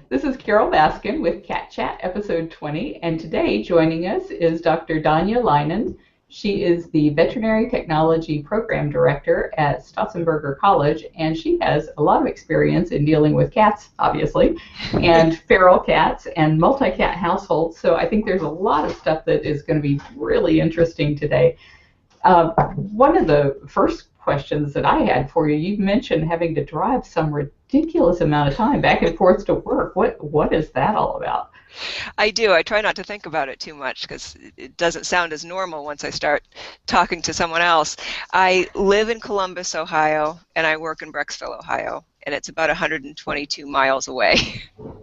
This is Carole Baskin with Cat Chat episode 20, and today joining us is Dr. Danya Linehan. She is the Veterinary Technology Program Director at Stotzenberger College, and she has a lot of experience in dealing with cats, obviously, and feral cats and multi-cat households, so I think there's a lot of stuff that is going to be really interesting today. One of the first questions that I had for you, you mentioned having to drive some ridiculous amount of time back and forth to work. What is that all about? I do. I try not to think about it too much because it doesn't sound as normal once I start talking to someone else. I live in Columbus, Ohio, and I work in Brecksville, Ohio, and it's about 122 miles away.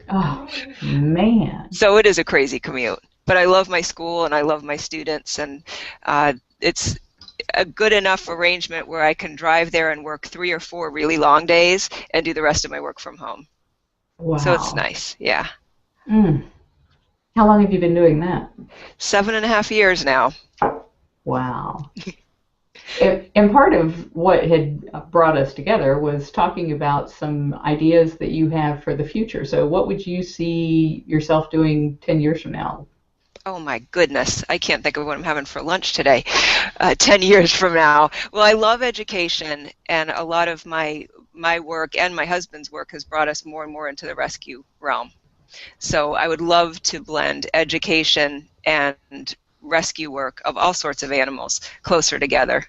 Oh, man. So it is a crazy commute. But I love my school and I love my students, and it's a good enough arrangement where I can drive there and work 3 or 4 really long days and do the rest of my work from home. Wow. So it's nice, yeah. Mm. How long have you been doing that? 7.5 years now. Wow. And part of what had brought us together was talking about some ideas that you have for the future. So what would you see yourself doing 10 years from now? Oh my goodness, I can't think of what I'm having for lunch today, 10 years from now. Well, I love education, and a lot of my work and my husband's work has brought us more and more into the rescue realm. So I would love to blend education and rescue work of all sorts of animals closer together.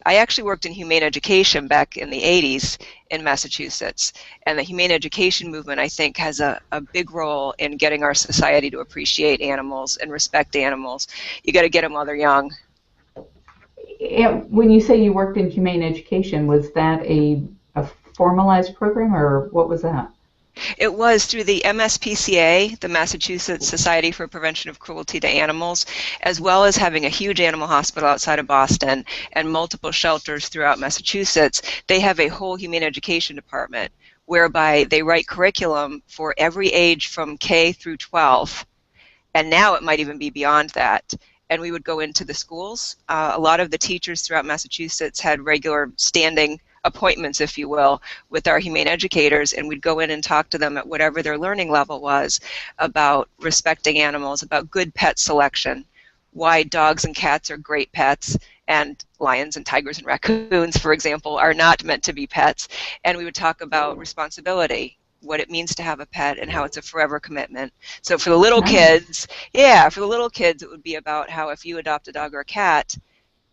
I actually worked in humane education back in the 80s in Massachusetts, and the humane education movement, I think, has a big role in getting our society to appreciate animals and respect animals. You got to get them while they're young. When you say you worked in humane education, was that a formalized program, or what was that? It was through the MSPCA, the Massachusetts Society for Prevention of Cruelty to Animals, as well as having a huge animal hospital outside of Boston and multiple shelters throughout Massachusetts. They have a whole humane education department whereby they write curriculum for every age from K through 12, and now it might even be beyond that. And we would go into the schools. A lot of the teachers throughout Massachusetts had regular standing appointments, if you will, with our humane educators, and we'd go in and talk to them at whatever their learning level was about respecting animals, about good pet selection, why dogs and cats are great pets, and lions and tigers and raccoons, for example, are not meant to be pets. And we would talk about responsibility, what it means to have a pet, and how it's a forever commitment. So for the little kids, for the little kids, it would be about how if you adopt a dog or a cat,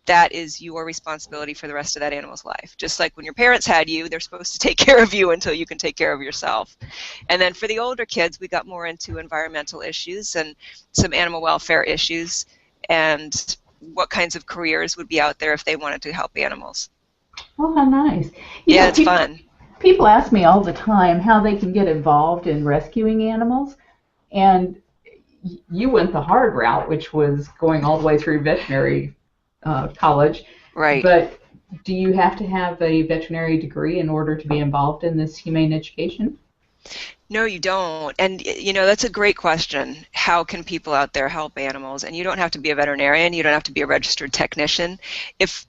that is your responsibility for the rest of that animal's life. Just like when your parents had you, they're supposed to take care of you until you can take care of yourself. And then for the older kids, we got more into environmental issues and some animal welfare issues and what kinds of careers would be out there if they wanted to help animals. Oh, how nice. It's fun. People ask me all the time how they can get involved in rescuing animals, and you went the hard route, which was going all the way through veterinary college. Right. But do you have to have a veterinary degree in order to be involved in this humane education? No, you don't. And, that's a great question. How can people out there help animals? And you don't have to be a veterinarian. You don't have to be a registered technician. If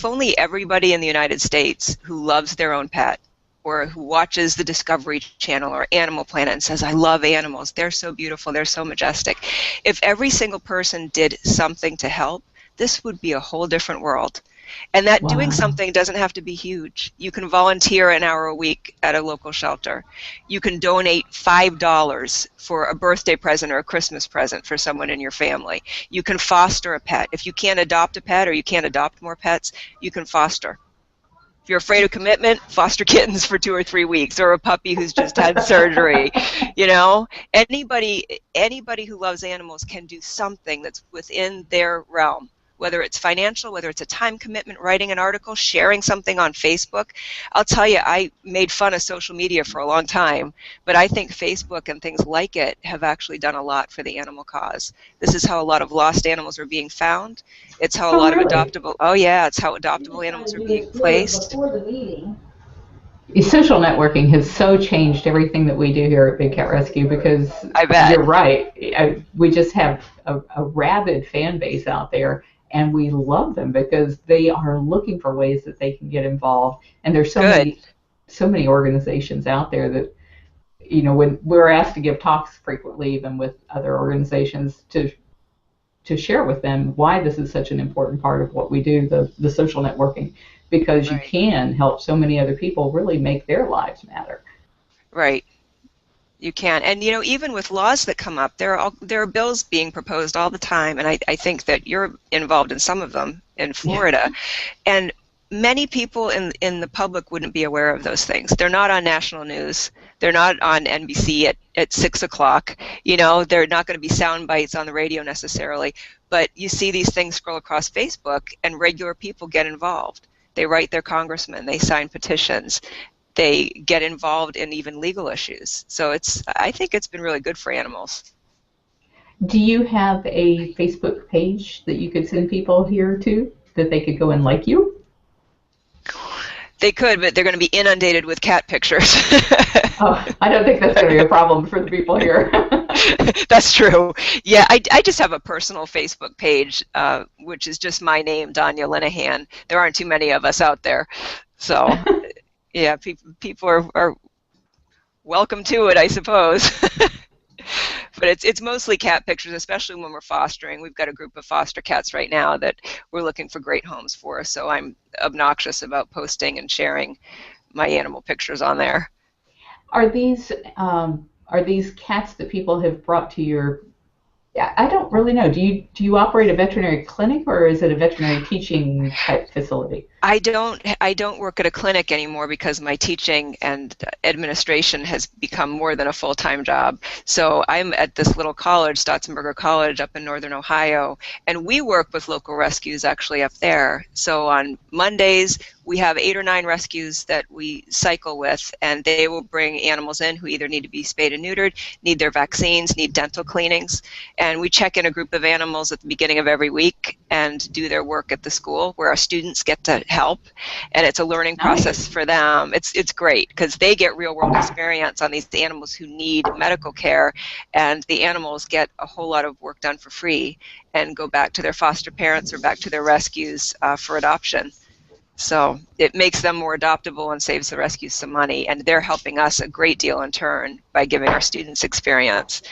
only everybody in the United States who loves their own pet or who watches the Discovery Channel or Animal Planet and says, I love animals, they're so beautiful, they're so majestic. If every single person did something to help, this would be a whole different world. And that doing something doesn't have to be huge. You can volunteer an hour a week at a local shelter. You can donate $5 for a birthday present or a Christmas present for someone in your family. You can foster a pet. If you can't adopt a pet or you can't adopt more pets, you can foster. If you're afraid of commitment, foster kittens for 2 or 3 weeks, or a puppy who's just had surgery. Anybody who loves animals can do something that's within their realm. Whether it's financial, whether it's a time commitment, writing an article, sharing something on Facebook. I'll tell you, I made fun of social media for a long time, but I think Facebook and things like it have actually done a lot for the animal cause. This is how a lot of lost animals are being found. It's how a lot of adoptable, it's how adoptable animals are being placed. Social networking has so changed everything that we do here at Big Cat Rescue, because I bet. You're right. We just have a rabid fan base out there, and we love them because they are looking for ways that they can get involved. And there's so many organizations out there that when we're asked to give talks frequently, even with other organizations, to share with them why this is such an important part of what we do, the social networking, because you Right. can help so many other people really make their lives matter. Right. You can. And, even with laws that come up, there are bills being proposed all the time, and I think that you're involved in some of them in Florida. And many people in the public wouldn't be aware of those things. They're not on national news. They're not on NBC at 6 o'clock. They're not going to be sound bites on the radio necessarily. But you see these things scroll across Facebook, and regular people get involved. They write their congressman. They sign petitions. They get involved in even legal issues. So I think it's been really good for animals. Do you have a Facebook page that you could send people here to, that they could go and like you? They could, but they're going to be inundated with cat pictures. Oh, I don't think that's going to be a problem for the people here. That's true. Yeah, I just have a personal Facebook page, which is just my name, Danya Linehan. There aren't too many of us out there. So, yeah, people are welcome to it, I suppose. But it's mostly cat pictures, especially when we're fostering. We've got a group of foster cats right now that we're looking for great homes for, so I'm obnoxious about posting and sharing my animal pictures on there. Are these cats that people have brought to your... I don't really know. Do you operate a veterinary clinic, or is it a veterinary teaching type facility? I don't work at a clinic anymore because my teaching and administration has become more than a full-time job. So I'm at this little college, Stotzenberger College, up in northern Ohio, and we work with local rescues actually up there. So on Mondays, we have 8 or 9 rescues that we cycle with, and they will bring animals in who either need to be spayed and neutered, need their vaccines, need dental cleanings, and we check in a group of animals at the beginning of every week and do their work at the school where our students get to help, and it's a learning process for them. It's great because they get real world experience on these animals who need medical care, and the animals get a whole lot of work done for free and go back to their foster parents or back to their rescues for adoption. So it makes them more adoptable and saves the rescues some money, and they're helping us a great deal in turn by giving our students experience.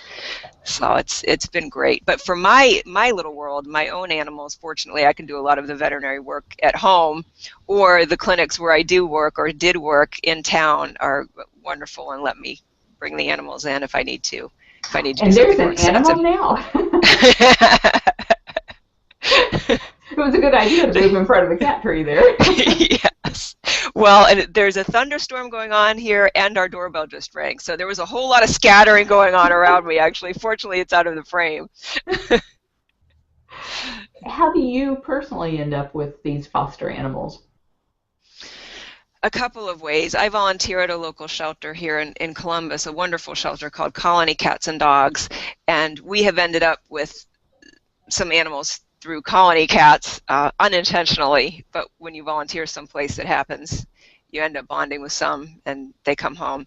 So it's been great. But for my little world, my own animals, fortunately, I can do a lot of the veterinary work at home, or the clinics where I do work or did work in town are wonderful and let me bring the animals in if I need to. And there's an animal now. It was a good idea to move in front of the cat tree there. Yes. Well, and there's a thunderstorm going on here, and our doorbell just rang. So there was a whole lot of scattering going on around me, actually. Fortunately, it's out of the frame. How do you personally end up with these foster animals? A couple of ways. I volunteer at a local shelter here in Columbus, a wonderful shelter called Colony Cats and Dogs, and we have ended up with some animals through Colony Cats unintentionally, but when you volunteer someplace it happens. You end up bonding with some and they come home.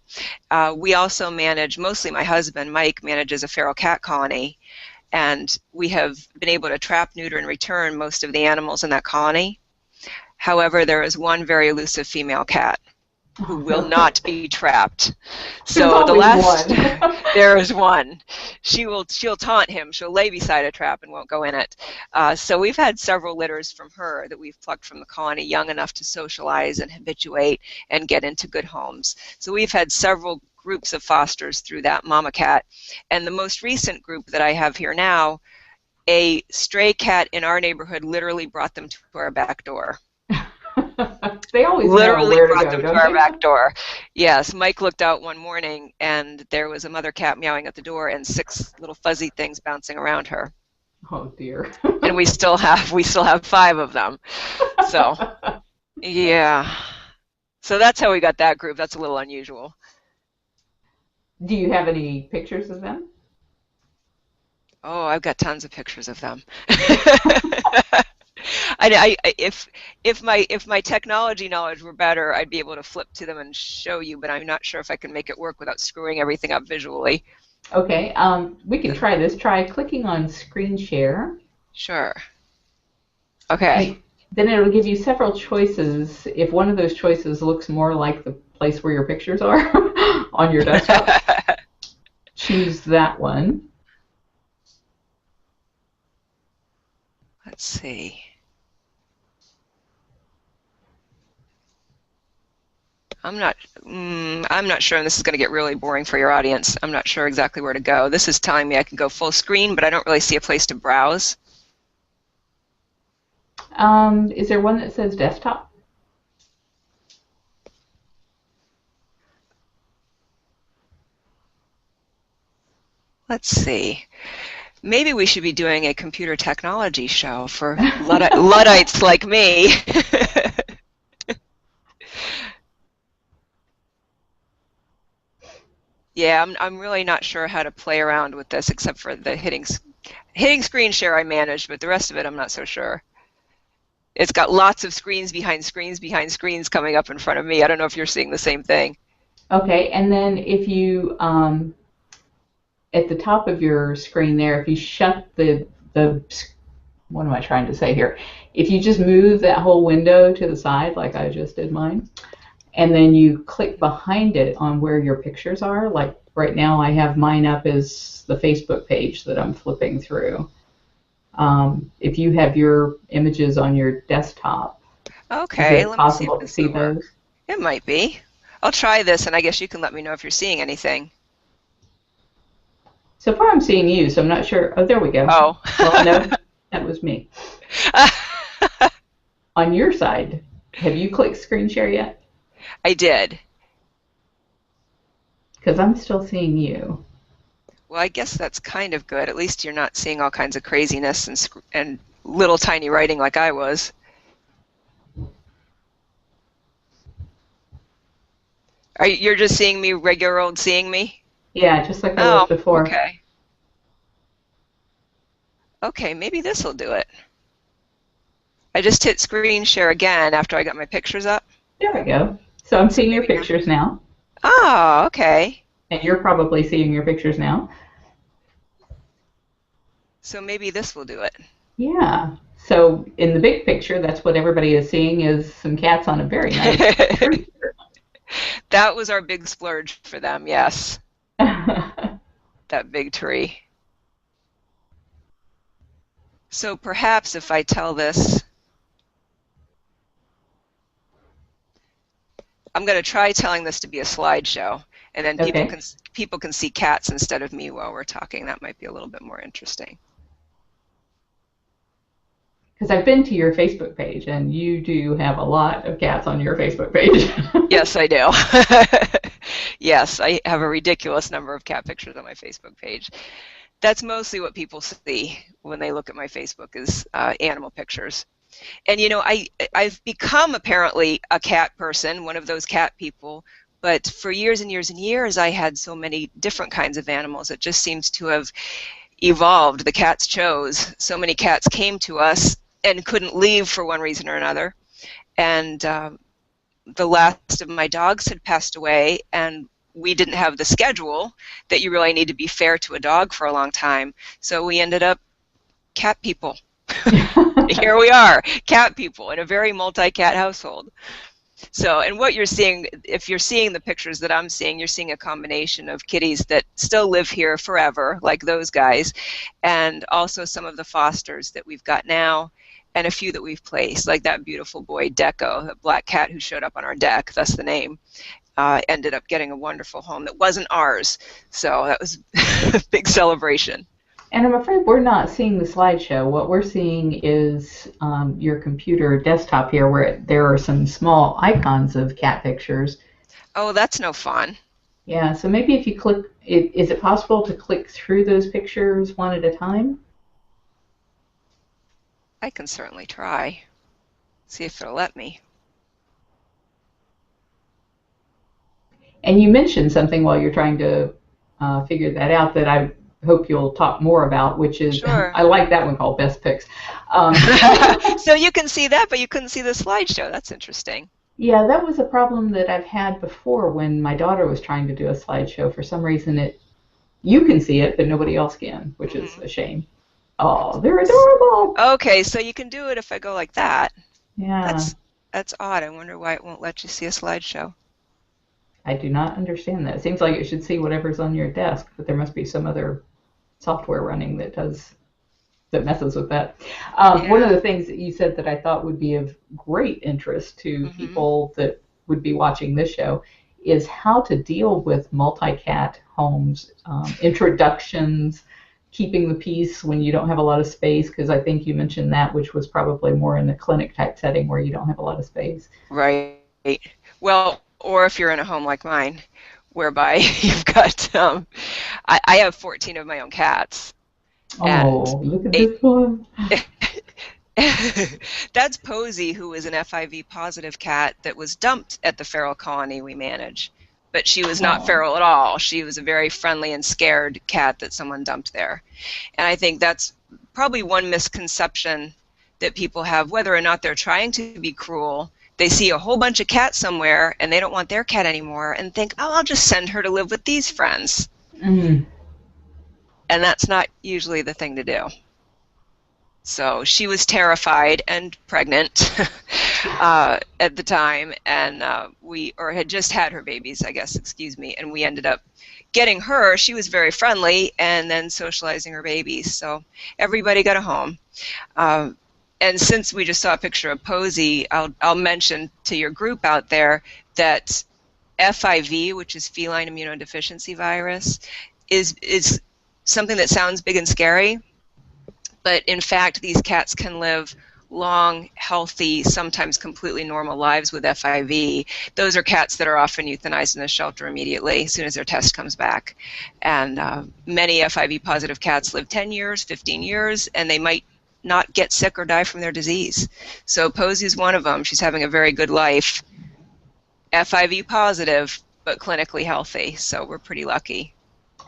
We also manage, mostly my husband, Mike, manages a feral cat colony, and we have been able to trap, neuter, and return most of the animals in that colony. However, there is one very elusive female cat who will not be trapped. So the last there is one. She'll taunt him. She'll lay beside a trap and won't go in it. So we've had several litters from her that we've plucked from the colony young enough to socialize and habituate and get into good homes. So we've had several groups of fosters through that mama cat. And the most recent group that I have here now, a stray cat in our neighborhood literally brought them to our back door. They always literally know where brought to go, them to our back door. Yes, Mike looked out one morning and there was a mother cat meowing at the door and 6 little fuzzy things bouncing around her. Oh dear. And we still have 5 of them. So yeah. So that's how we got that group. That's a little unusual. Do you have any pictures of them? Oh, I've got tons of pictures of them. If my technology knowledge were better, I'd be able to flip to them and show you, but I'm not sure if I can make it work without screwing everything up visually. Okay, we can try this. Try clicking on screen share. Sure. Okay. And then it'll give you several choices. If one of those choices looks more like the place where your pictures are on your desktop, choose that one. Let's see. I'm not sure, and this is going to get really boring for your audience. I'm not sure exactly where to go. This is telling me I can go full screen, but I don't really see a place to browse. Is there one that says desktop? Let's see. Maybe we should be doing a computer technology show for Luddites like me. Yeah, I'm really not sure how to play around with this except for the hitting screen share I managed, but the rest of it I'm not so sure. It's got lots of screens behind screens behind screens coming up in front of me. I don't know if you're seeing the same thing. Okay, and then if you, at the top of your screen there, if you shut the, what am I trying to say here? If you just move that whole window to the side, like I just did mine, and then you click behind it on where your pictures are, like right now I have mine up as the Facebook page that I'm flipping through. If you have your images on your desktop, okay, is it possible to see those? It might be. I'll try this, and I guess you can let me know if you're seeing anything. So far I'm seeing you, so I'm not sure. Oh, there we go. Oh. Well, no, that was me. On your side, have you clicked screen share yet? I did. Because I'm still seeing you. Well, I guess that's kind of good. At least you're not seeing all kinds of craziness and little tiny writing like I was. You're just seeing me, regular old seeing me? Yeah, just like I was before. Okay. Okay, maybe this will do it. I just hit screen share again after I got my pictures up. There we go. So I'm seeing your pictures now. Oh, okay. And you're probably seeing your pictures now. So maybe this will do it. Yeah. So in the big picture, that's what everybody is seeing is some cats on a very nice tree. That was our big splurge for them, yes. That big tree. So perhaps if I tell this, I'm going to try telling this to be a slideshow, and then people can see cats instead of me while we're talking. That might be a little bit more interesting. Because I've been to your Facebook page, and you do have a lot of cats on your Facebook page. Yes, I do. Yes, I have a ridiculous number of cat pictures on my Facebook page. That's mostly what people see when they look at my Facebook is animal pictures. And, you know, I've become apparently a cat person, one of those cat people, but for years and years and years I had so many different kinds of animals. It just seems to have evolved. The cats chose. So many cats came to us and couldn't leave for one reason or another. And the last of my dogs had passed away, and we didn't have the schedule that you really need to be fair to a dog for a long time. So we ended up cat people. Here we are, cat people in a very multi-cat household. So, and what you're seeing, if you're seeing the pictures that I'm seeing, you're seeing a combination of kitties that still live here forever, like those guys, and also some of the fosters that we've got now, and a few that we've placed, like that beautiful boy Deco, the black cat who showed up on our deck, that's the name, ended up getting a wonderful home that wasn't ours. So that was a big celebration. And I'm afraid we're not seeing the slideshow. What we're seeing is your computer desktop here where there are some small icons of cat pictures. Oh, that's no fun. Yeah, so maybe if you click, is it possible to click through those pictures one at a time? I can certainly try. See if it'll let me. And you mentioned something while you're trying to figure that out that I hope you'll talk more about, which is, sure. I like that one called Best Picks. So you can see that, but you couldn't see the slideshow. That's interesting. Yeah, that was a problem that I've had before when my daughter was trying to do a slideshow. For some reason, you can see it, but nobody else can, which is a shame. Oh, they're adorable. Okay, so you can do it if I go like that. Yeah. That's odd. I wonder why it won't let you see a slideshow. I do not understand that. It seems like it should see whatever's on your desk, but there must be some other software running that messes with that. One of Yeah. the things that you said that I thought would be of great interest to Hmm. people that would be watching this show is how to deal with multi-cat homes, introductions, keeping the peace when you don't have a lot of space, because I think you mentioned that, which was probably more in the clinic type setting where you don't have a lot of space. Right. Well, or if you're in a home like mine, whereby you've got, I have 14 of my own cats, and Oh, look at eight. this one. That's Posey, who was an FIV positive cat that was dumped at the feral colony we manage. But she was not Oh. feral at all. She was a very friendly and scared cat that someone dumped there. And I think that's probably one misconception that people have, whether or not they're trying to be cruel. They see a whole bunch of cats somewhere and they don't want their cat anymore and think, oh, I'll just send her to live with these friends. Mm. And that's not usually the thing to do. So she was terrified and pregnant at the time, and or had just had her babies, I guess, excuse me, and we ended up getting her. She was very friendly, and then socializing her babies. So everybody got a home. And since we just saw a picture of Posey, I'll mention to your group out there that FIV, which is feline immunodeficiency virus, is something that sounds big and scary. But in fact, these cats can live long, healthy, sometimes completely normal lives with FIV. Those are cats that are often euthanized in a shelter immediately as soon as their test comes back. And many FIV positive cats live 10 years, 15 years, and they might not get sick or die from their disease. So Posey is one of them. She's having a very good life. FIV positive, but clinically healthy. So we're pretty lucky.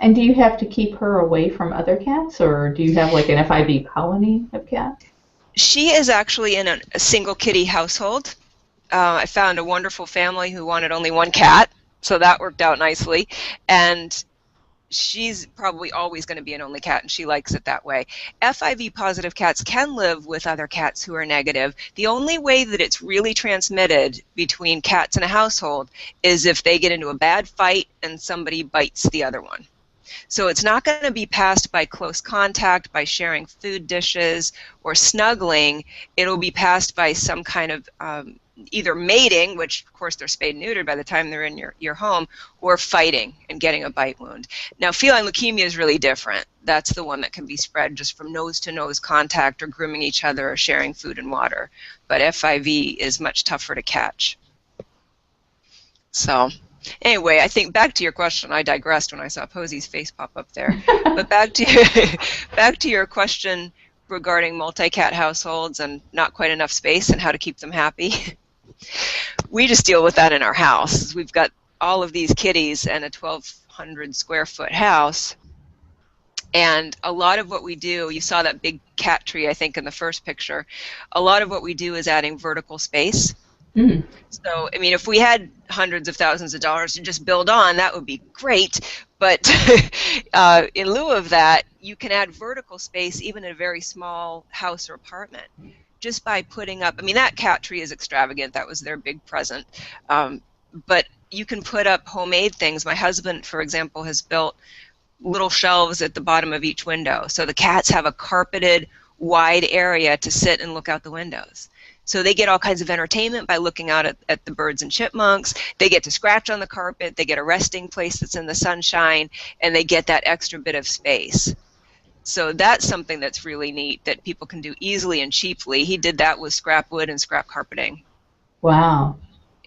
And do you have to keep her away from other cats, or do you have like an FIV colony of cats? She is actually in a single kitty household. I found a wonderful family who wanted only one cat, so that worked out nicely. And she's probably always going to be an only cat, and she likes it that way. FIV positive cats can live with other cats who are negative. The only way that it's really transmitted between cats in a household is if they get into a bad fight and somebody bites the other one. So it's not going to be passed by close contact, by sharing food dishes, or snuggling. It'll be passed by some kind of either mating, which of course they're spayed and neutered by the time they're in your home, or fighting and getting a bite wound. Now, feline leukemia is really different. That's the one that can be spread just from nose-to-nose contact or grooming each other or sharing food and water. But FIV is much tougher to catch. So anyway, I think back to your question. I digressed when I saw Posey's face pop up there. But back to your question regarding multi-cat households and not quite enough space and how to keep them happy. We just deal with that in our house. We've got all of these kitties and a 1,200 square foot house. And a lot of what we do, you saw that big cat tree, I think, in the first picture. A lot of what we do is adding vertical space. Mm. So, I mean, if we had hundreds of thousands of dollars to just build on, that would be great. But in lieu of that, you can add vertical space even in a very small house or apartment just by putting up, I mean, that cat tree is extravagant. That was their big present. But you can put up homemade things. My husband, for example, has built little shelves at the bottom of each window. So the cats have a carpeted, wide area to sit and look out the windows. So they get all kinds of entertainment by looking out at the birds and chipmunks. They get to scratch on the carpet. They get a resting place that's in the sunshine, and they get that extra bit of space. So that's something that's really neat that people can do easily and cheaply. He did that with scrap wood and scrap carpeting. Wow.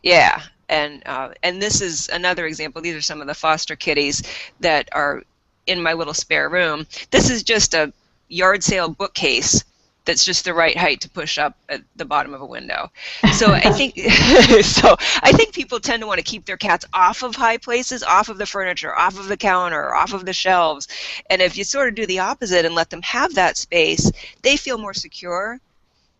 Yeah, and this is another example. These are some of the foster kitties that are in my little spare room. This is just a yard sale bookcase that's just the right height to push up at the bottom of a window. So I think people tend to want to keep their cats off of high places, off of the furniture, off of the counter, off of the shelves. And if you sort of do the opposite and let them have that space, they feel more secure.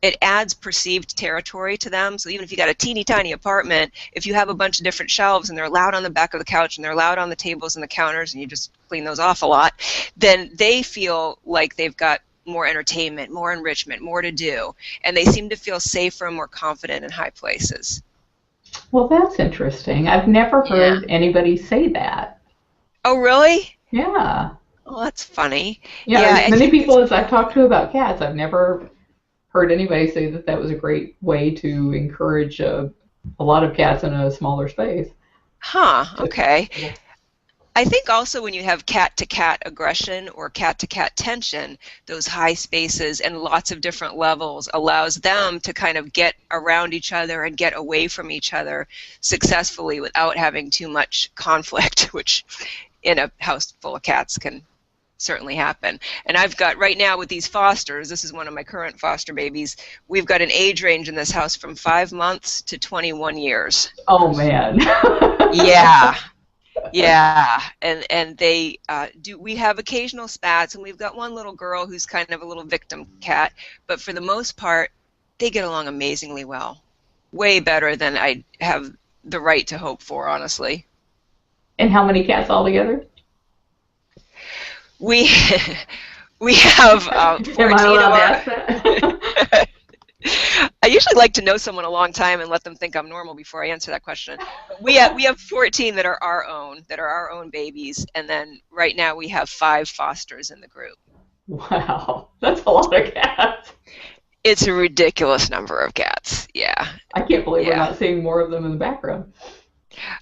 It adds perceived territory to them. So even if you got a teeny tiny apartment, if you have a bunch of different shelves and they're allowed on the back of the couch and they're allowed on the tables and the counters and you just clean those off a lot, then they feel like they've got more entertainment, more enrichment, more to do, and they seem to feel safer and more confident in high places. Well, that's interesting. I've never Yeah. heard anybody say that. Oh, really? Yeah. Oh, that's funny. Yeah, Yeah, as I many think people as I've talked to about cats, I've never heard anybody say that that was a great way to encourage a lot of cats in a smaller space. huh, Just, okay. I think also when you have cat-to-cat aggression or cat-to-cat tension, those high spaces and lots of different levels allows them to kind of get around each other and get away from each other successfully without having too much conflict, which in a house full of cats can certainly happen. And I've got right now with these fosters, this is one of my current foster babies, we've got an age range in this house from 5 months to 21 years. oh man. Yeah. Yeah, and they do. We have occasional spats, and we've got one little girl who's kind of a little victim cat. But for the most part, they get along amazingly well, way better than I have the right to hope for, honestly. And how many cats altogether? We we have Am I 14 of allowed to our. ask that? I usually like to know someone a long time and let them think I'm normal before I answer that question. But we have 14 that are our own babies, and then right now we have 5 fosters in the group. Wow, that's a lot of cats. It's a ridiculous number of cats. Yeah, I can't believe we're yeah. not seeing more of them in the background.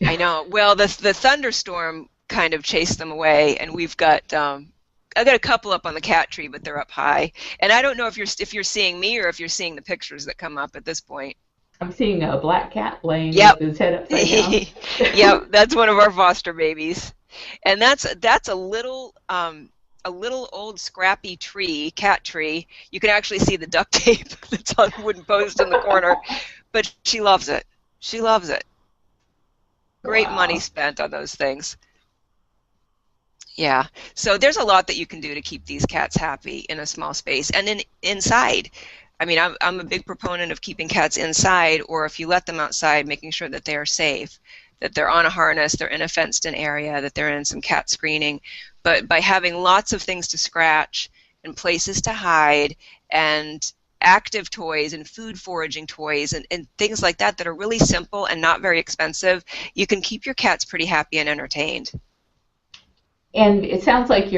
I know. Well, the thunderstorm kind of chased them away, and we've got I got a couple up on the cat tree, but they're up high. And I don't know if you're seeing me or if you're seeing the pictures that come up at this point. I'm seeing a black cat laying Yep. with his head upside down. Yep, that's one of our foster babies, and that's a little old scrappy tree, cat tree. You can actually see the duct tape that's on the wooden post in the corner, but she loves it. She loves it. Great money Wow. spent on those things. Yeah. So there's a lot that you can do to keep these cats happy in a small space and inside. I mean, I'm a big proponent of keeping cats inside, or if you let them outside, making sure that they are safe, that they're on a harness, they're in a fenced-in area, that they're in some cat screening. But by having lots of things to scratch and places to hide and active toys and food foraging toys and things like that that are really simple and not very expensive, you can keep your cats pretty happy and entertained. And it sounds like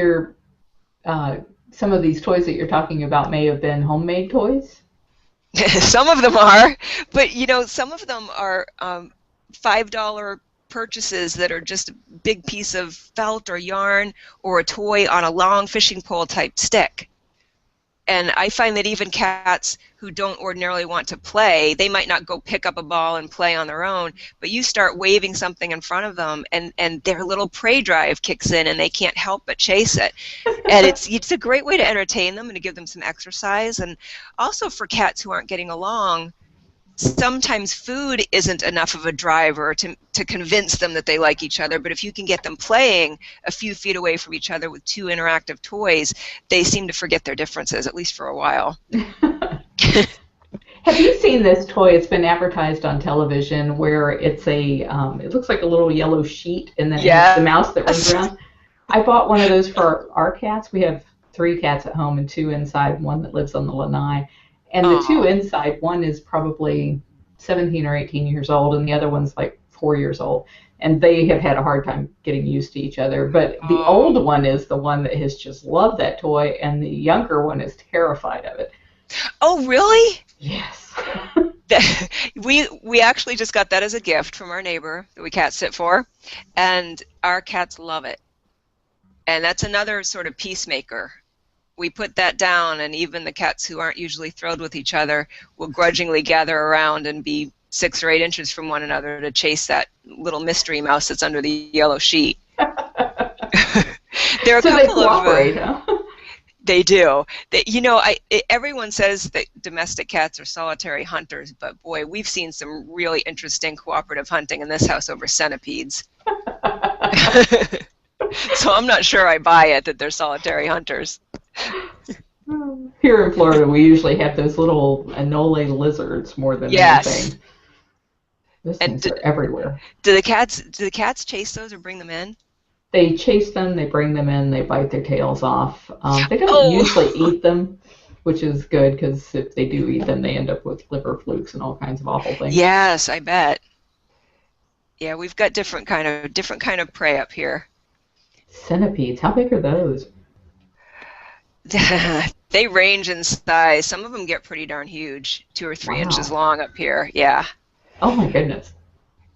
some of these toys that you're talking about may have been homemade toys. Some of them are, but some of them are $5 purchases that are just a big piece of felt or yarn or a toy on a long fishing pole type stick. And I find that even cats who don't ordinarily want to play, they might not go pick up a ball and play on their own, but you start waving something in front of them and their little prey drive kicks in and they can't help but chase it. And it's a great way to entertain them and to give them some exercise. And also for cats who aren't getting along, sometimes food isn't enough of a driver to convince them that they like each other, but if you can get them playing a few feet away from each other with 2 interactive toys, they seem to forget their differences, at least for a while. Have you seen this toy? It's been advertised on television where it looks like a little yellow sheet and then it has the mouse that runs around. I bought one of those for our cats. We have 3 cats at home and 2 inside, one that lives on the lanai. And the 2 inside, one is probably 17 or 18 years old, and the other one's like 4 years old. And they have had a hard time getting used to each other. But the old one is the one that has just loved that toy, and the younger one is terrified of it. Oh, really? Yes. We actually just got that as a gift from our neighbor that we cat sit for, and our cats love it. And that's another sort of peacemaker. We put that down, and even the cats who aren't usually thrilled with each other will grudgingly gather around and be 6 or 8 inches from one another to chase that little mystery mouse that's under the yellow sheet. There are a so couple they cooperate, huh? They do. Everyone says that domestic cats are solitary hunters, but boy, we've seen some really interesting cooperative hunting in this house over centipedes. So I'm not sure I buy it that they're solitary hunters. Here in Florida, we usually have those little anole lizards more than anything. Those things are everywhere. Do the cats chase those or bring them in? They chase them, they bring them in, they bite their tails off. They don't usually eat them, which is good because if they do eat them, they end up with liver flukes and all kinds of awful things. Yes, I bet. Yeah, we've got different kind of prey up here. Centipedes, how big are those? They range in size. Some of them get pretty darn huge, 2 or 3 inches Wow. long up here. Yeah, Oh my goodness.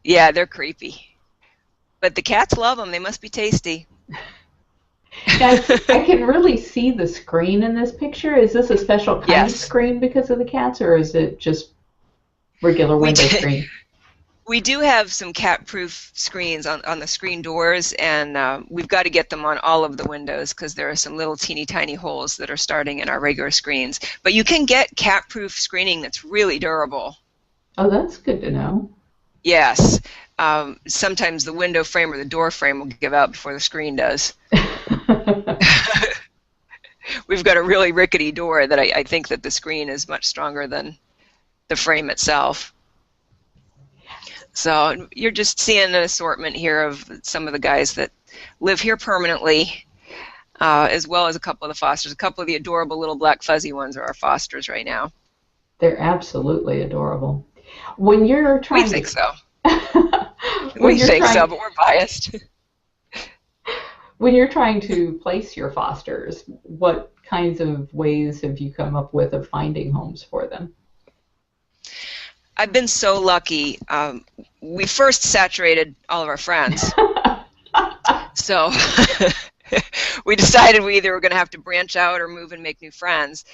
yeah, they're creepy. But the cats love them. They must be tasty. Now, I can really see the screen in this picture. Is this a special kind of Yes, screen because of the cats, or is it just regular we window do, screen? we do have some cat-proof screens on the screen doors, and we've got to get them on all of the windows because there are some little teeny tiny holes that are starting in our regular screens. But you can get cat-proof screening that's really durable. Oh, that's good to know. Yes. Sometimes the window frame or the door frame will give out before the screen does. We've got a really rickety door that I think that the screen is much stronger than the frame itself. So you're just seeing an assortment here of some of the guys that live here permanently, as well as a couple of the fosters. A couple of the adorable little black fuzzy ones are our fosters right now. They're absolutely adorable. When you're We trying think so. to when We you're think so, trying but we're biased. when you're trying to place your fosters, what kinds of ways have you come up with of finding homes for them? I've been so lucky. We first saturated all of our friends. So we decided we either were going to have to branch out or move and make new friends,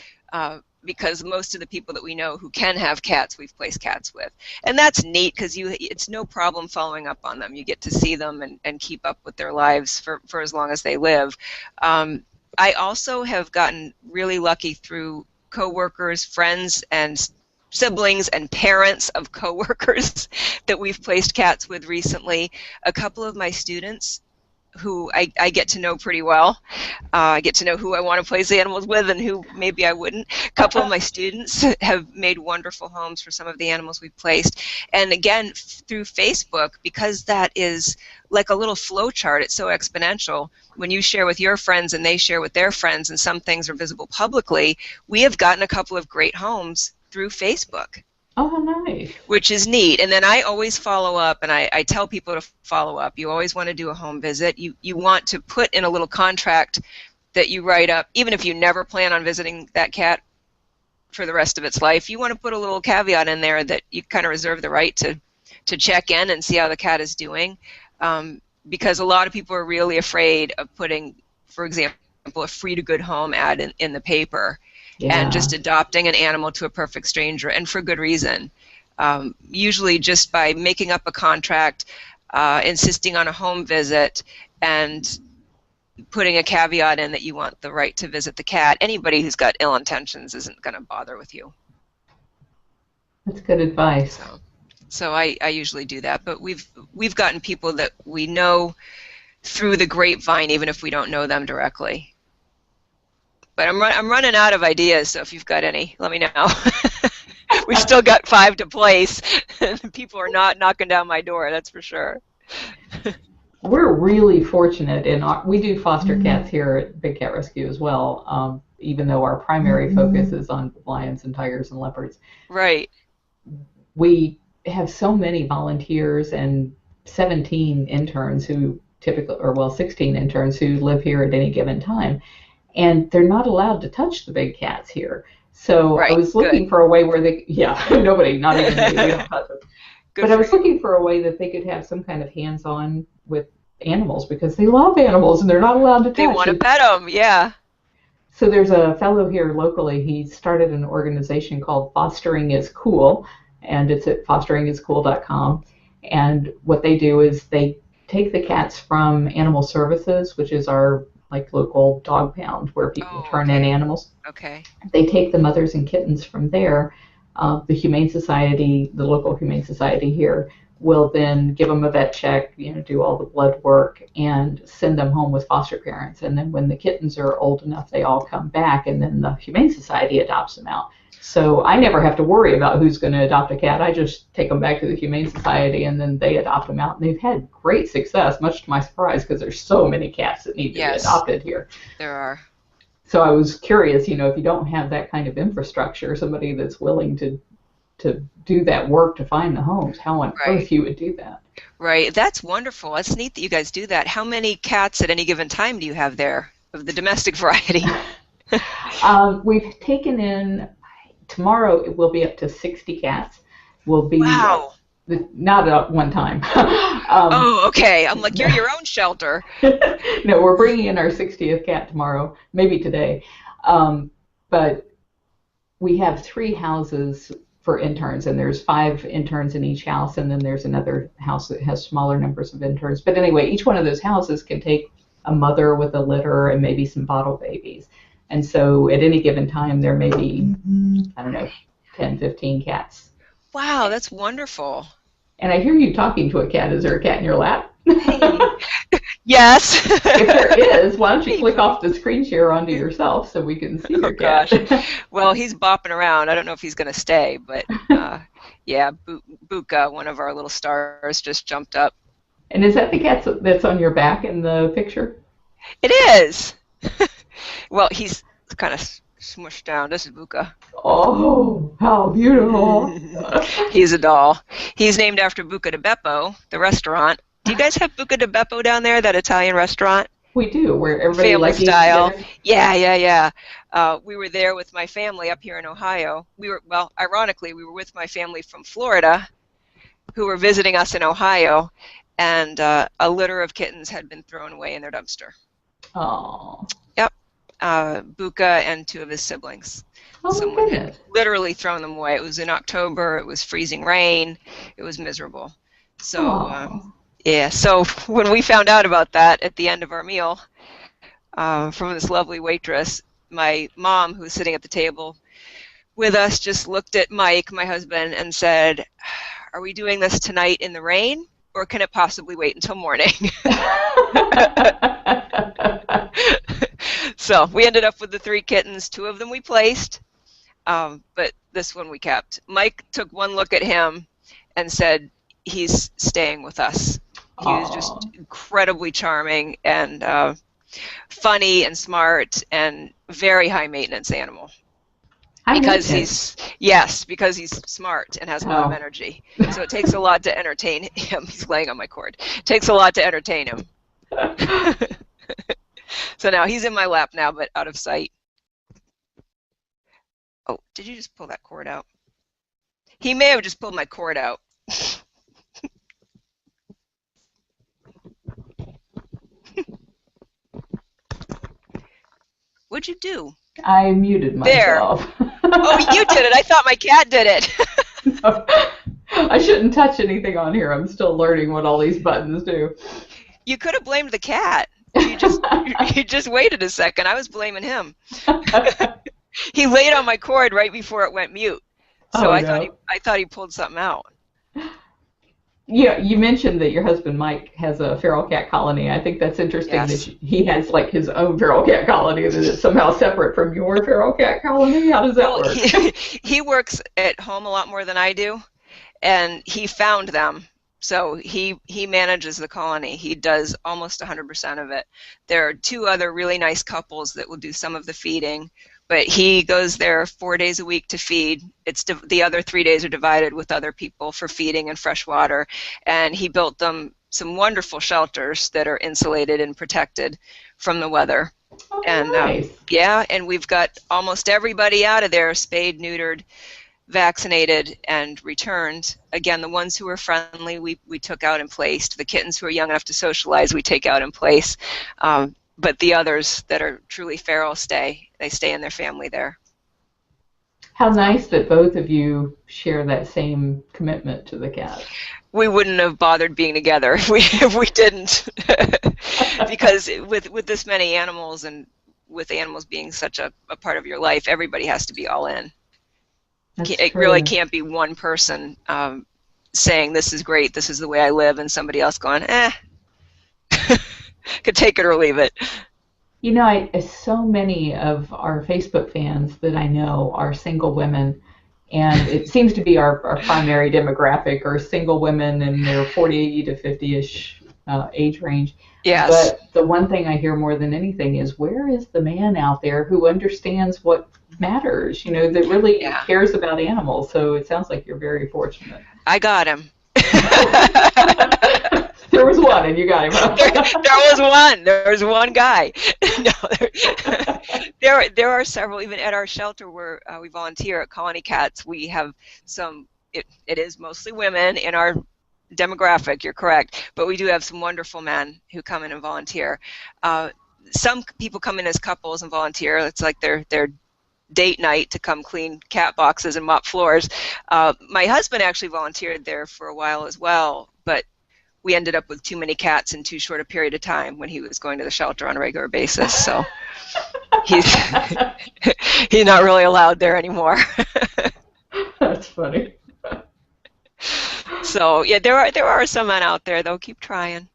because most of the people that we know who can have cats, we've placed cats with. And that's neat because it's no problem following up on them. You get to see them and keep up with their lives for as long as they live. I also have gotten really lucky through coworkers, friends, and siblings and parents of coworkers that we've placed cats with recently. A couple of my students who I get to know pretty well. I get to know who I want to place the animals with and who maybe I wouldn't. A couple of my students have made wonderful homes for some of the animals we've placed. And again, through Facebook, because that is like a little flow chart, it's so exponential. When you share with your friends and they share with their friends and some things are visible publicly, we have gotten a couple of great homes through Facebook. Oh, nice. Which is neat. And then I always follow up, and I tell people to follow up. You always want to do a home visit. You want to put in a little contract that you write up, even if you never plan on visiting that cat for the rest of its life. You want to put a little caveat in there that you kind of reserve the right to check in and see how the cat is doing, because a lot of people are really afraid of putting, for example, a free to good home ad in the paper. Yeah. And just adopting an animal to a perfect stranger, and for good reason. Usually just by making up a contract, insisting on a home visit, and putting a caveat in that you want the right to visit the cat, anybody who's got ill intentions isn't going to bother with you. That's good advice. So I usually do that, but we've gotten people that we know through the grapevine, even if we don't know them directly. But I'm running out of ideas, so if you've got any, let me know. We've still got 5 to place, and people are not knocking down my door, that's for sure. We're really fortunate we do foster cats here at Big Cat Rescue as well, even though our primary focus is on lions and tigers and leopards. Right. We have so many volunteers and 17 interns 16 interns who live here at any given time. And they're not allowed to touch the big cats here. So right. I was looking for a way where nobody, not even me, we don't touch them. But I was looking for a way that they could have some kind of hands-on with animals because they love animals and they're not allowed to touch. They want to pet them, yeah. So there's a fellow here locally, he started an organization called Fostering is Cool, and it's at fosteringiscool.com. And what they do is they take the cats from Animal Services, which is our local dog pound where people turn in animals. Okay. They take the mothers and kittens from there. The Humane Society, the local Humane Society here, will then give them a vet check, do all the blood work, and send them home with foster parents. And then when the kittens are old enough, they all come back, and then the Humane Society adopts them out. So I never have to worry about who's going to adopt a cat. I just take them back to the Humane Society, and then they adopt them out. And they've had great success, much to my surprise, because there's so many cats that need to be adopted here. There are. So I was curious, if you don't have that kind of infrastructure, somebody that's willing to to do that work to find the homes, how on earth you would do that. Right. That's wonderful. That's neat that you guys do that. How many cats at any given time do you have there of the domestic variety? We've taken in, tomorrow it will be up to 60 cats. Will be wow. Not at one time. Oh, okay. I'm like, you're your own shelter. No, we're bringing in our 60th cat tomorrow, maybe today. But we have 3 houses for interns, and there's 5 interns in each house, and then there's another house that has smaller numbers of interns. But anyway, each one of those houses can take a mother with a litter and maybe some bottle babies. And so at any given time, there may be, I don't know, 10, 15 cats. Wow, that's wonderful. And I hear you talking to a cat. Is there a cat in your lap? Yes. If there is, why don't you click off the screen share onto yourself so we can see your cat? Gosh. Well, he's bopping around. I don't know if he's going to stay, but yeah, Buka, one of our little stars, just jumped up. And is that the cat that's on your back in the picture? It is. Well, he's kind of smushed down. This is Buka. Oh, how beautiful. He's a doll. He's named after Buca di Beppo, the restaurant. Do you guys have Buca di Beppo down there, that Italian restaurant? We do, where everybody family likes style. Yeah. We were there with my family up here in Ohio. Ironically, we were with my family from Florida who were visiting us in Ohio, and a litter of kittens had been thrown away in their dumpster. Oh. Yep. Buka and 2 of his siblings. Oh, someone had literally thrown them away. It was in October. It was freezing rain. It was miserable. So, yeah. So when we found out about that at the end of our meal from this lovely waitress, my mom, who was sitting at the table with us, just looked at Mike, my husband, and said, "Are we doing this tonight in the rain, or can it possibly wait until morning?" So we ended up with the 3 kittens. 2 of them we placed, but this one we kept. Mike took one look at him and said, "He's staying with us." He was just incredibly charming and funny and smart and very high maintenance animal. Because he's smart and has a lot of energy. So it takes a lot to entertain him. He's laying on my cord. It takes a lot to entertain him. So now he's in my lap now, but out of sight. Oh, did you just pull that cord out? He may have just pulled my cord out. What'd you do? I muted myself. There. Oh, you did it. I thought my cat did it. No, I shouldn't touch anything on here. I'm still learning what all these buttons do. You could have blamed the cat. You just waited a second. I was blaming him. He laid on my cord right before it went mute. So I thought he pulled something out. Yeah, you mentioned that your husband Mike has a feral cat colony. I think that's interesting that he has like his own feral cat colony that is somehow separate from your feral cat colony. How does that work? He works at home a lot more than I do, and he found them. So he manages the colony. He does almost 100% of it. There are 2 other really nice couples that will do some of the feeding, but he goes there 4 days a week to feed. The other 3 days are divided with other people for feeding and fresh water. And he built them some wonderful shelters that are insulated and protected from the weather. Oh, and nice. And we've got almost everybody out of there, spayed, neutered, vaccinated, and returned. Again, the ones who are friendly, we took out and placed. The kittens who are young enough to socialize, we take out and place. But the others that are truly feral they stay in their family there. How nice that both of you share that same commitment to the cat. We wouldn't have bothered being together if we didn't. Because with this many animals, and with animals being such a part of your life, everybody has to be all in. It really can't be one person saying, "This is great, this is the way I live," and somebody else going, could take it or leave it. You know, so many of our Facebook fans that I know are single women, and it seems to be our primary demographic are single women in their 40 to 50-ish age range. Yes. But the one thing I hear more than anything is, where is the man out there who understands what matters, that really Yeah. cares about animals? So it sounds like you're very fortunate. I got him. There was one, and you got him. There was one guy. No, there are several. Even at our shelter where we volunteer at Colony Cats, we have some. It is mostly women in our demographic. You're correct, but we do have some wonderful men who come in and volunteer. Some people come in as couples and volunteer. It's like their date night to come clean cat boxes and mop floors. My husband actually volunteered there for a while as well, but we ended up with too many cats in too short a period of time when he was going to the shelter on a regular basis. So he's not really allowed there anymore. That's funny. So yeah, there are some men out there. They'll keep trying,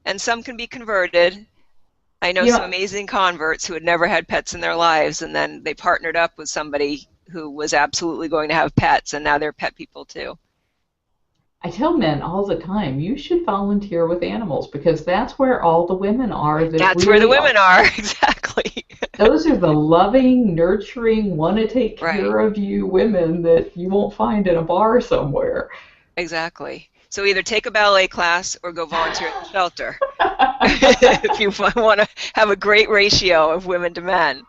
and some can be converted. I know some amazing converts who had never had pets in their lives, and then they partnered up with somebody who was absolutely going to have pets, and now they're pet people too. I tell men all the time, you should volunteer with animals, because that's where all the women are. That's where the women are, exactly. Those are the loving, nurturing, want to take care of you women that you won't find in a bar somewhere. Exactly. So either take a ballet class or go volunteer at the shelter if you want to have a great ratio of women to men.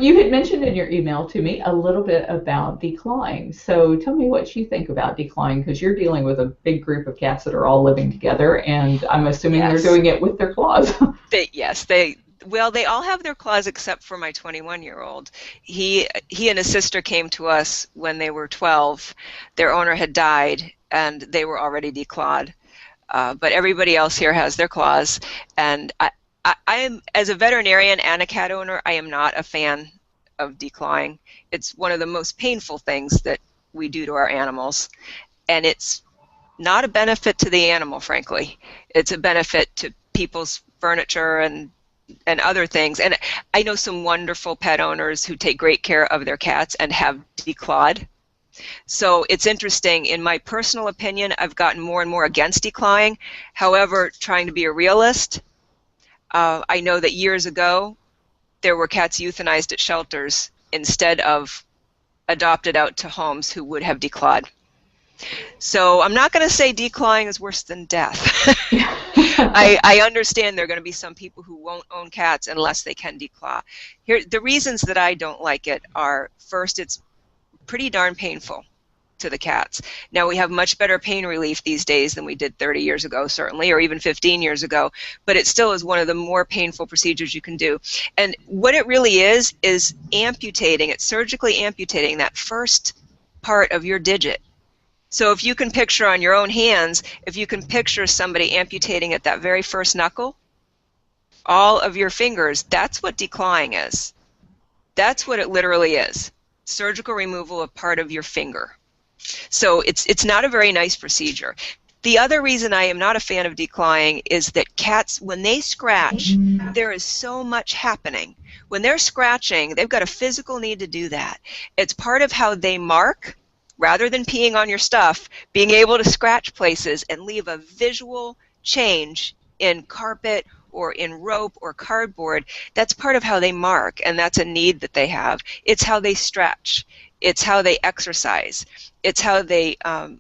You had mentioned in your email to me a little bit about declawing. So tell me what you think about declawing, because you're dealing with a big group of cats that are all living together, and I'm assuming they're doing it with their claws. They all have their claws except for my 21-year-old. He and his sister came to us when they were 12. Their owner had died, and they were already declawed. But everybody else here has their claws, and I am, as a veterinarian and a cat owner, I am not a fan of declawing. It's one of the most painful things that we do to our animals, and it's not a benefit to the animal, frankly. It's a benefit to people's furniture and other things. And I know some wonderful pet owners who take great care of their cats and have declawed. So it's interesting. In my personal opinion, I've gotten more and more against declawing. However, trying to be a realist, I know that years ago there were cats euthanized at shelters instead of adopted out to homes who would have declawed. So I'm not going to say declawing is worse than death. I understand there are going to be some people who won't own cats unless they can declaw. The reasons that I don't like it are, first, it's pretty darn painful to the cats. Now, we have much better pain relief these days than we did 30 years ago, certainly, or even 15 years ago, but it still is one of the more painful procedures you can do. And what it really is amputating, it's surgically amputating that first part of your digit. So if you can picture on your own hands, if you can picture somebody amputating at that very first knuckle, all of your fingers, that's what declawing is. That's what it literally is. Surgical removal of part of your finger. So it's not a very nice procedure. The other reason I am not a fan of declawing is that cats, when they scratch, there is so much happening. When they're scratching, they've got a physical need to do that. It's part of how they mark. Rather than peeing on your stuff, being able to scratch places and leave a visual change in carpet or in rope or cardboard, that's part of how they mark, and that's a need that they have. It's how they stretch. It's how they exercise. It's how they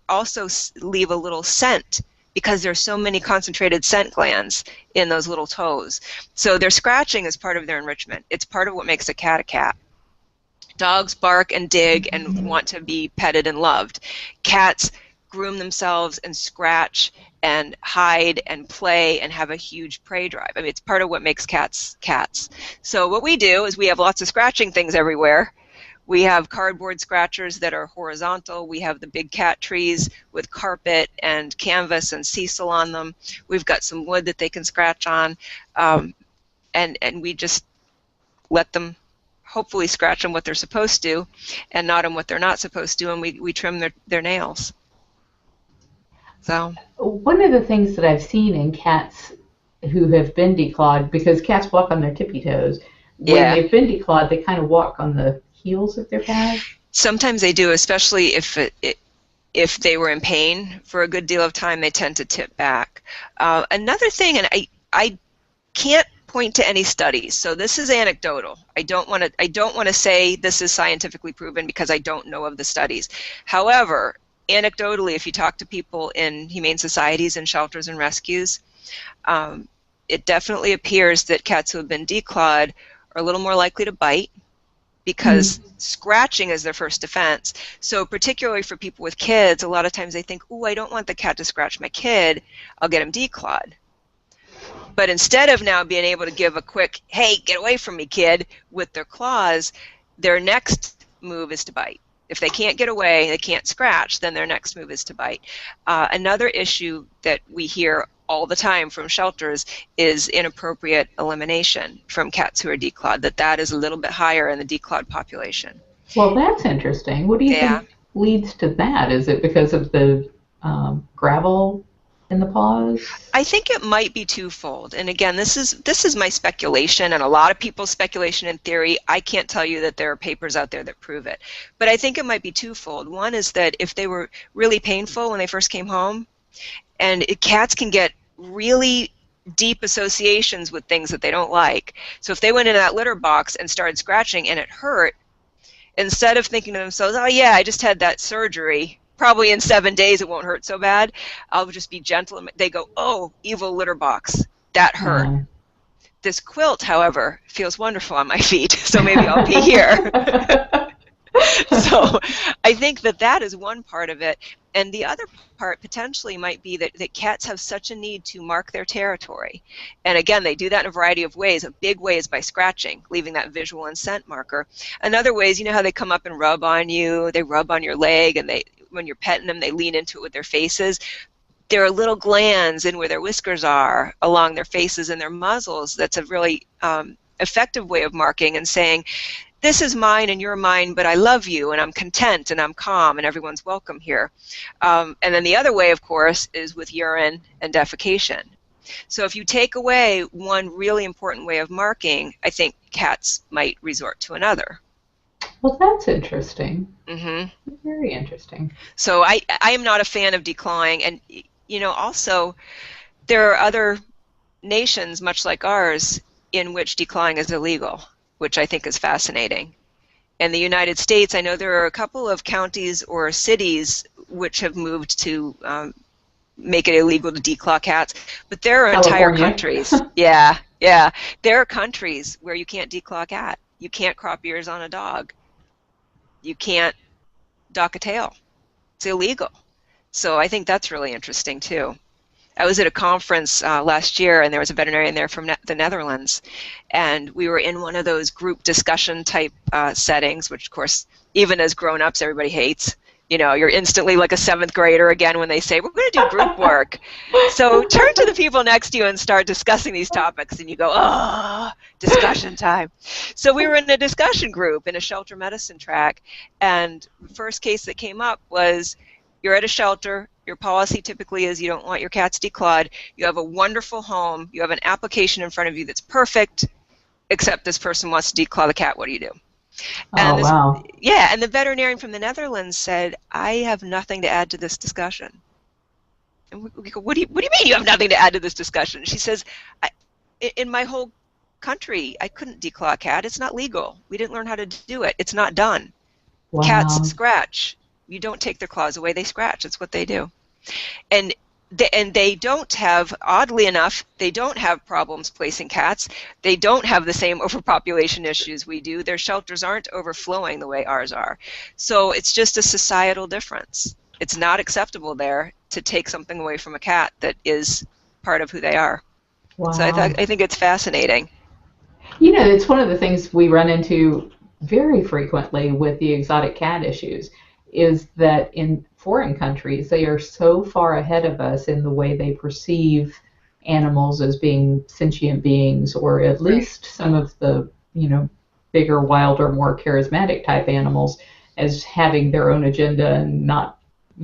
also leave a little scent, because there's so many concentrated scent glands in those little toes. So their scratching is part of their enrichment. It's part of what makes a cat a cat. Dogs bark and dig and want to be petted and loved. Cats groom themselves and scratch and hide and play and have a huge prey drive. I mean, it's part of what makes cats cats. So what we do is we have lots of scratching things everywhere. We have cardboard scratchers that are horizontal. We have the big cat trees with carpet and canvas and sisal on them. We've got some wood that they can scratch on, and we just let them hopefully scratch them what they're supposed to and not them what they're not supposed to, and we trim their nails. So one of the things that I've seen in cats who have been declawed, because cats walk on their tippy toes, when they've been declawed, they kind of walk on the heels of their pads. Sometimes they do, especially if If they were in pain for a good deal of time, they tend to tip back. Another thing, and I can't point to any studies, so this is anecdotal. I don't want to say this is scientifically proven because I don't know of the studies. However, anecdotally, if you talk to people in humane societies and shelters and rescues, it definitely appears that cats who have been declawed are a little more likely to bite, because scratching is their first defense. So particularly for people with kids, a lot of times they think, "Ooh, I don't want the cat to scratch my kid. I'll get him declawed." But instead of now being able to give a quick, "Hey, get away from me, kid," with their claws, their next move is to bite. If they can't get away, they can't scratch, then their next move is to bite. Another issue that we hear all the time from shelters is inappropriate elimination from cats who are declawed, that is a little bit higher in the declawed population. Well, that's interesting. What do you think leads to that? Is it because of the gravel in the paws? I think it might be twofold. And again, this is my speculation, and a lot of people's speculation and theory. I can't tell you that there are papers out there that prove it. But I think it might be twofold. One is that if they were really painful when they first came home, and cats can get really deep associations with things that they don't like. So if they went into that litter box and started scratching and it hurt, instead of thinking to themselves, "Oh yeah, I just had that surgery, probably in 7 days it won't hurt so bad, I'll just be gentle," they go, "Oh, evil litter box, that hurt." This quilt, however, feels wonderful on my feet, so maybe I'll be here. So I think that is one part of it. And the other part potentially might be that cats have such a need to mark their territory. And again, they do that in a variety of ways. A big way is by scratching, leaving that visual and scent marker. Another way is, you know how they come up and rub on you, they rub on your leg, and when you're petting them, they lean into it with their faces. There are little glands in where their whiskers are along their faces and their muzzles. That's a really effective way of marking and saying, "This is mine and you're mine, but I love you and I'm content and I'm calm and everyone's welcome here." And then the other way, of course, is with urine and defecation. So if you take away one really important way of marking, I think cats might resort to another. Well, that's interesting. Mm-hmm. Very interesting. So I am not a fan of declawing. And, also there are other nations, much like ours, in which declawing is illegal, which I think is fascinating. In the United States, I know there are a couple of counties or cities which have moved to make it illegal to declaw cats, but there are entire countries. Yeah. There are countries where you can't declaw a cat. You can't crop ears on a dog. You can't dock a tail. It's illegal. So I think that's really interesting too. I was at a conference last year, and there was a veterinarian there from the Netherlands, and we were in one of those group discussion type settings, which of course, even as grown-ups, everybody hates. You're instantly like a 7th grader again when they say, "We're going to do group work." So turn to the people next to you and start discussing these topics, and you go, "Oh, discussion time." So we were in a discussion group in a shelter medicine track, and the first case that came up was, you're at a shelter, your policy typically is you don't want your cats declawed, you have a wonderful home, you have an application in front of you that's perfect, except this person wants to declaw the cat, what do you do? And wow. Yeah, and the veterinarian from the Netherlands said, "I have nothing to add to this discussion." And we go, what do you mean you have nothing to add to this discussion? She says, in my whole country, I couldn't declaw a cat. It's not legal. We didn't learn how to do it. It's not done. Wow. Cats scratch. You don't take their claws away, they scratch. It's what they do. And they don't have, oddly enough, they don't have problems placing cats. They don't have the same overpopulation issues we do. Their shelters aren't overflowing the way ours are. So it's just a societal difference. It's not acceptable there to take something away from a cat that is part of who they are. Wow. So I think it's fascinating. It's one of the things we run into very frequently with the exotic cat issues, is that in foreign countries, they are so far ahead of us in the way they perceive animals as being sentient beings, or at least some of the, bigger, wilder, more charismatic type animals as having their own agenda and not,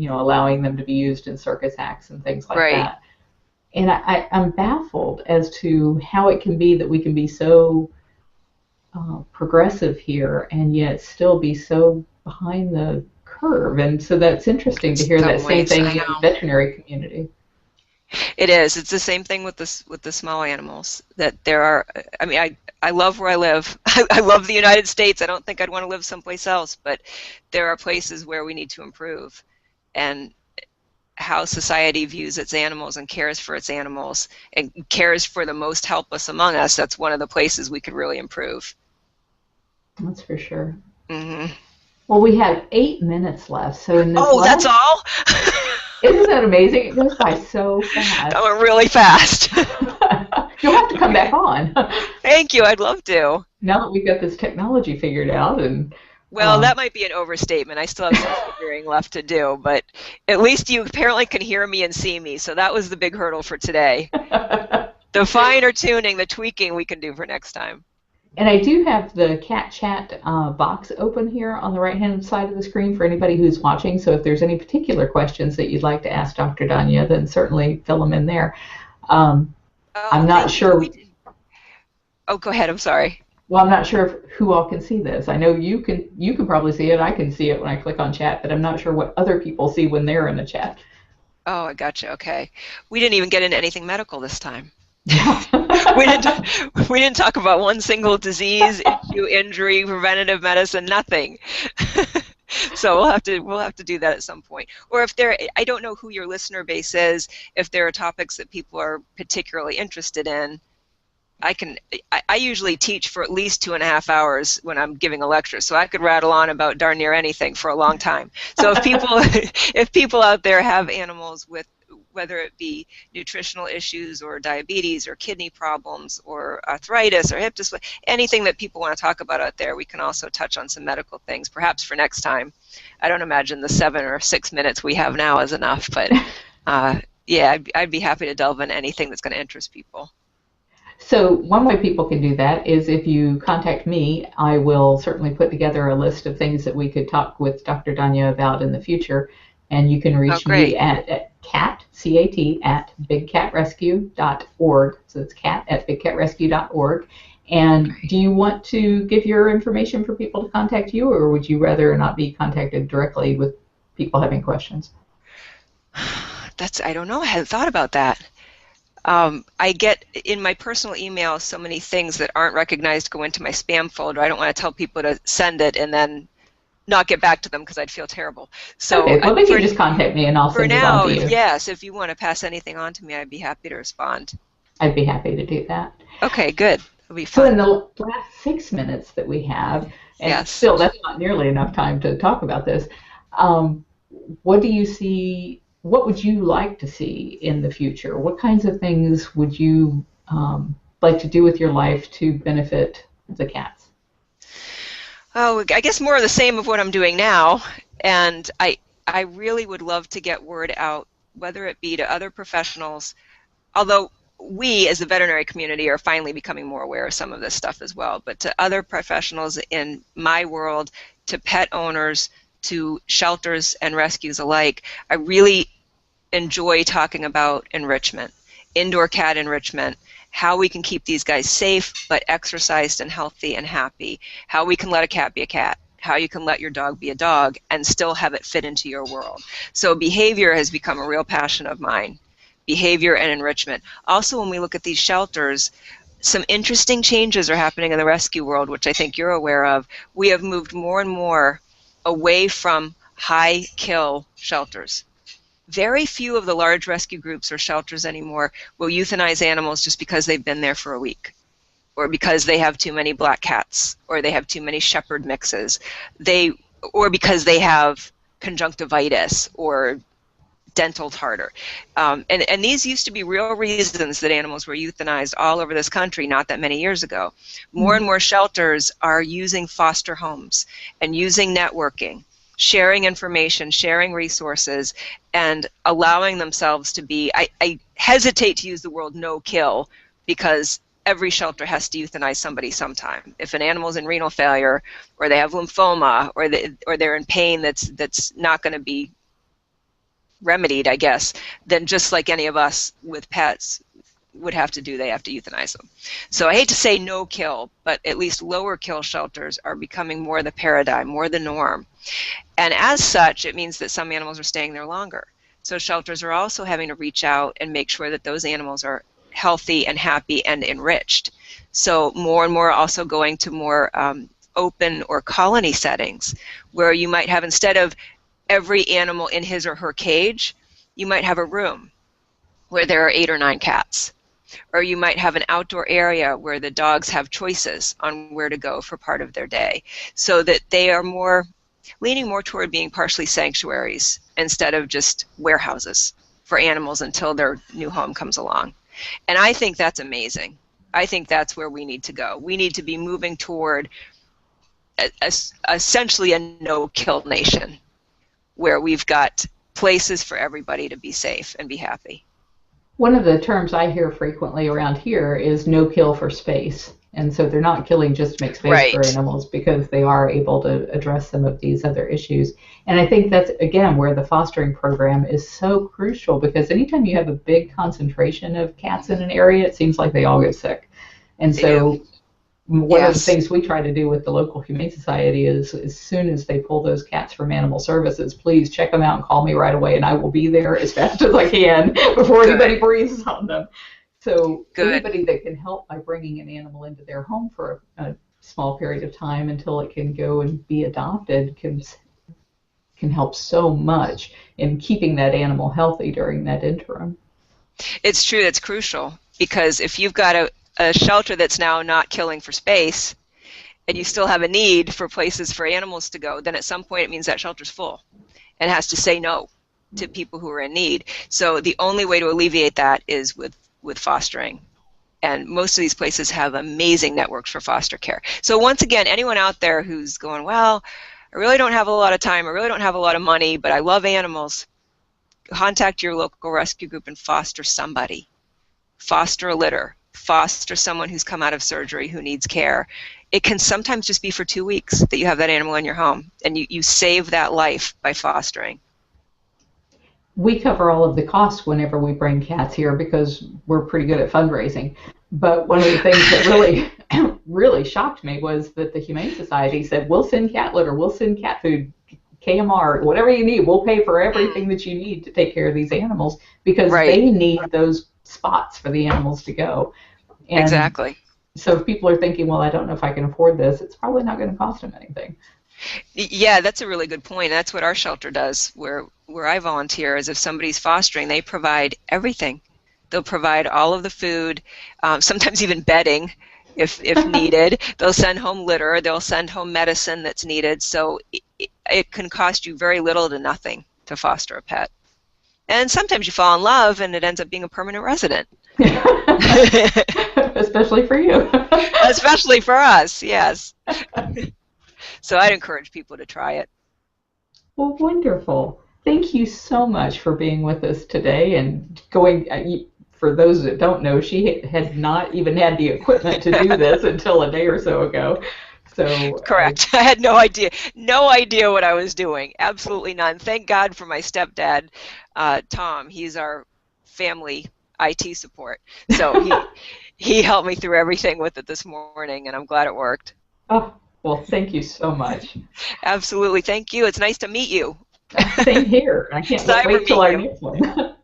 allowing them to be used in circus acts and things like that. And I'm baffled as to how it can be that we can be so progressive here and yet still be so behind the curve. And so that's interesting to In hear that some same ways, thing I in the know. veterinary community. It is. It's the same thing with the small animals. That there are. I mean, I love where I live. I love the United States. I don't think I'd want to live someplace else. But there are places where we need to improve, and how society views its animals and cares for its animals and cares for the most helpless among us. That's one of the places we could really improve. That's for sure. Hmm. Well, we have 8 minutes left. So in this Oh, that's last, all? isn't that amazing? It goes by so That fast. went really fast. You'll have to come back Okay. on Thank you. I'd love to. now that we've got this technology figured out. And Well, that might be an overstatement. I still have some figuring left to do, but at least you apparently can hear me and see me, so that was the big hurdle for today. The finer tuning, the tweaking we can do for next time. and I do have the cat chat box open here on the right hand side of the screen for anybody who's watching. So if there's any particular questions that you'd like to ask Dr. Danya, then certainly fill them in there. Um, Oh, I'm not thank you. sure. Oh, go ahead. I'm sorry. Well, I'm not sure who all can see this. I know you can. You can probably see it. I can see it when I click on chat, but I'm not sure what other people see when they're in the chat. Oh, I gotcha. Okay. We didn't even get into anything medical this time. Yeah. We didn't talk about one single disease, issue, injury, preventative medicine, nothing. So we'll have to do that at some point. Or if there, I don't know who your listener base is, if there are topics that people are particularly interested in, I usually teach for at least 2.5 hours when I'm giving a lecture, so I could rattle on about darn near anything for a long time. So if people if people out there have animals with, whether it be nutritional issues or diabetes or kidney problems or arthritis or hip dysplasia, anything that people want to talk about out there, we can also touch on some medical things, perhaps for next time. I don't imagine the 7 or 6 minutes we have now is enough, but yeah, I'd be happy to delve into anything that's going to interest people. So one way people can do that is if you contact me, I will certainly put together a list of things that we could talk with Dr. Danya about in the future. And you can Oh, reach me great. at cat, C-A-T, at bigcatrescue.org. So it's cat at bigcatrescue.org. And do you want to give your information for people to contact you, or would you rather not be contacted directly with people having questions? I don't know. I hadn't thought about that. I get in my personal email so many things that aren't recognized go into my spam folder. I don't want to tell people to send it and then not get back to them because I'd feel terrible. So Okay, well, then you just contact me and I'll for send it on now, to you. yes, if you want to pass anything on to me, I'd be happy to respond. I'd be happy to do that. Okay, good. It'll be So in fun. the last 6 minutes that we have, and Yes. still that's not nearly enough time to talk about this, um, what do you see, what would you like to see in the future? What kinds of things would you like to do with your life to benefit the cats? Oh, I guess more of the same of what I'm doing now. And I really would love to get word out, whether it be to other professionals, although we as the veterinary community are finally becoming more aware of some of this stuff as well, but to other professionals in my world, to pet owners, to shelters and rescues alike. I really enjoy talking about enrichment, indoor cat enrichment, how we can keep these guys safe but exercised and healthy and happy, how we can let a cat be a cat, how you can let your dog be a dog and still have it fit into your world. So behavior has become a real passion of mine, behavior and enrichment. Also, when we look at these shelters, some interesting changes are happening in the rescue world, which I think you're aware of. We have moved more and more away from high kill shelters. Very few of the large rescue groups or shelters anymore will euthanize animals just because they've been there for a week, or because they have too many black cats, or they have too many shepherd mixes, or because they have conjunctivitis or dental tartar. And these used to be real reasons that animals were euthanized all over this country not that many years ago. More and more shelters are using foster homes and using networking, sharing information, sharing resources, and allowing themselves to be, I hesitate to use the word no-kill because every shelter has to euthanize somebody sometime. If an animal's in renal failure, or they have lymphoma, or they're in pain that's not going to be remedied, I guess, then just like any of us with pets, would have to do, they have to euthanize them. So I hate to say no kill, but at least lower kill shelters are becoming more the paradigm, more the norm. And as such, it means that some animals are staying there longer. So shelters are also having to reach out and make sure that those animals are healthy and happy and enriched. So more and more also going to more open or colony settings, where you might have, instead of every animal in his or her cage, you might have a room where there are 8 or 9 cats. Or you might have an outdoor area where the dogs have choices on where to go for part of their day, so that they are leaning more toward being partially sanctuaries instead of just warehouses for animals until their new home comes along. And I think that's amazing. I think that's where we need to go. We need to be moving toward essentially a no-kill nation, where we've got places for everybody to be safe and be happy. One of the terms I hear frequently around here is no kill for space. And so they're not killing just to make space for animals, because they are able to address some of these other issues. And I think that's, again, where the fostering program is so crucial, because anytime you have a big concentration of cats in an area, it seems like they all get sick. And so one of the things we try to do with the local Humane Society is, as soon as they pull those cats from animal services, please check them out and call me right away, and I will be there as fast as I can before anybody breathes on them. So anybody that can help by bringing an animal into their home for a small period of time until it can go and be adopted can help so much in keeping that animal healthy during that interim. It's true. It's crucial, because if you've got a shelter that's now not killing for space, and you still have a need for places for animals to go, then at some point it means that shelter's full and has to say no to people who are in need. So the only way to alleviate that is with fostering. And most of these places have amazing networks for foster care. So once again, anyone out there who's going, well, I really don't have a lot of time, I really don't have a lot of money, but I love animals, contact your local rescue group and foster somebody. Foster a litter. Foster someone who's come out of surgery who needs care. It can sometimes just be for 2 weeks that you have that animal in your home, and you save that life by fostering. We cover all of the costs whenever we bring cats here, because we're pretty good at fundraising. But one of the things that really shocked me was that the Humane Society said, we'll send cat litter, we'll send cat food, KMR, whatever you need, we'll pay for everything that you need to take care of these animals, because they need those spots for the animals to go. And exactly. So if people are thinking, well, I don't know if I can afford this, it's probably not going to cost them anything. Yeah, that's a really good point. That's what our shelter does, where I volunteer, is if somebody's fostering, they provide everything. They'll provide all of the food, sometimes even bedding if needed. They'll send home litter. They'll send home medicine that's needed. So it can cost you very little to nothing to foster a pet. And sometimes you fall in love and it ends up being a permanent resident. Especially for you. Especially for us, yes. So I'd encourage people to try it. Well, wonderful. Thank you so much for being with us today and going. For those that don't know, she had not even had the equipment to do this until a day or so ago. So correct. I had no idea what I was doing. Absolutely none. Thank God for my stepdad, Tom. He's our family IT support. So he helped me through everything with it this morning, and I'm glad it worked. Oh, well, thank you so much. Absolutely. Thank you. It's nice to meet you. Same here. I can't wait till our next one.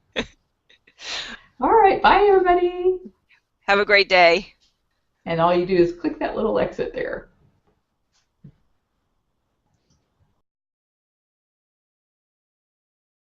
All right. Bye, everybody. Have a great day. And all you do is click that little exit there.